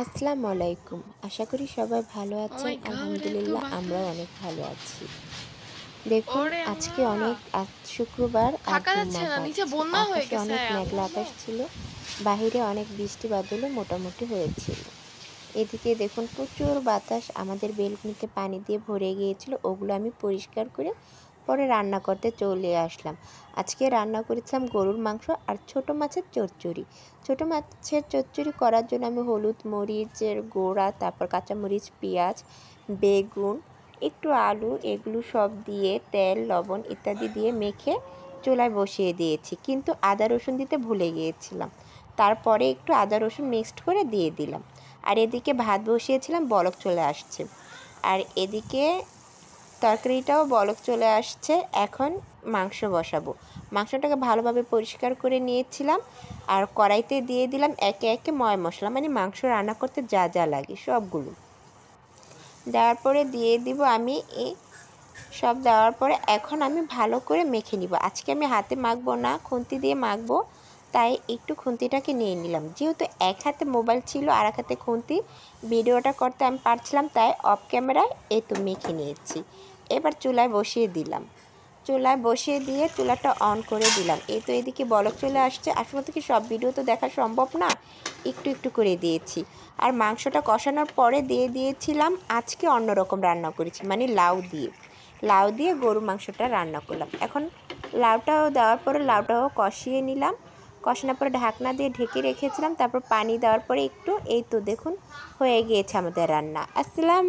আসসালামু আলাইকুম। আশা করি সবাই ভালো ও আছেন। মাই গড এত আলহামদুলিল্লাহ আমরাও বাতাস। অনেক ভালো আছি। দেখুন ওরে আজকে মা, আজ শুক্রবার আর থাকা যাচ্ছে না, জুম্মাবার। নিচে বন্যা হয়ে আকাশে গেছে অনেক মেঘলা আল্লাহ। আকাশ ছিল। বাহিরে অনেক বৃষ্টি বাদলও মোটামুটি হয়েছিল। এদিকে দেখুন প্রচুর বাতাস, আমাদের বেলকনিতে পানি দিয়ে ভরে গিয়েছিল। ওগুলো আমি পরিষ্কার করে পরে রান্না করতে চলে আসলাম। আজকে রান্না করেছিলাম গরুর মাংস আর ছোট মাছের চচ্চড়ি। ছোট মাছের চচ্চড়ি করার জন্য আমি হলুদ, মরিচের গুঁড়া, তারপর কাঁচামরিচ, পেঁয়াজ, বেগুন, একটু আলু, এগুলো সব দিয়ে তেল, লবণ ইত্যাদি দিয়ে মেখে চুলায় বসিয়ে দিয়েছি, কিন্তু আদা রসুন দিতে ভুলে গিয়েছিলাম। তারপরে একটু আদা রসুন মিক্সড করে দিয়ে দিলাম। আর এদিকে ভাত বসিয়েছিলাম, বলক চলে আসছে। আর এদিকে তরকারিটাও বলক চলে আসছে। এখন মাংস বসাবো। মাংসটাকে ভালোভাবে পরিষ্কার করে নিয়েছিলাম আর কড়াইতে দিয়ে দিলাম একে একে ময় মশলা, মানে মাংস রান্না করতে যা যা লাগে সবগুলো দেওয়ার পরে দিয়ে দিব আমি সব দেওয়ার পরে এখন আমি ভালো করে মেখে নিব। আজকে আমি হাতে মাখবো না, খুন্তি দিয়ে মাখবো, তাই একটু খুন্তিটাকে নিয়ে নিলাম। যেহেতু এক হাতে মোবাইল ছিল আর এক হাতে খুন্তি, ভিডিওটা করতে আমি পারছিলাম, তাই অফ ক্যামেরায় এই তো মেখে নিয়েছি। এবার চুলায় বসিয়ে দিলাম। চুলায় বসিয়ে দিয়ে চুলাটা অন করে দিলাম। এই তো এদিকে বলক চলে আসছে। আসলে কি সব ভিডিও তো দেখা সম্ভব না, একটু একটু করে দিয়েছি। আর মাংসটা কষানোর পরে দিয়ে দিয়েছিলাম, আজকে অন্যরকম রান্না করেছি, মানে লাউ দিয়ে গরু মাংসটা রান্না করলাম। এখন লাউটাও দেওয়ার পরে লাউটাও কষিয়ে নিলাম। কষানোর পরে ঢাকনা দিয়ে ঢেকে রেখেছিলাম। তারপর পানি দেওয়ার পরে একটু, এই তো দেখুন হয়ে গিয়েছে আমাদের রান্না। আসসালাম।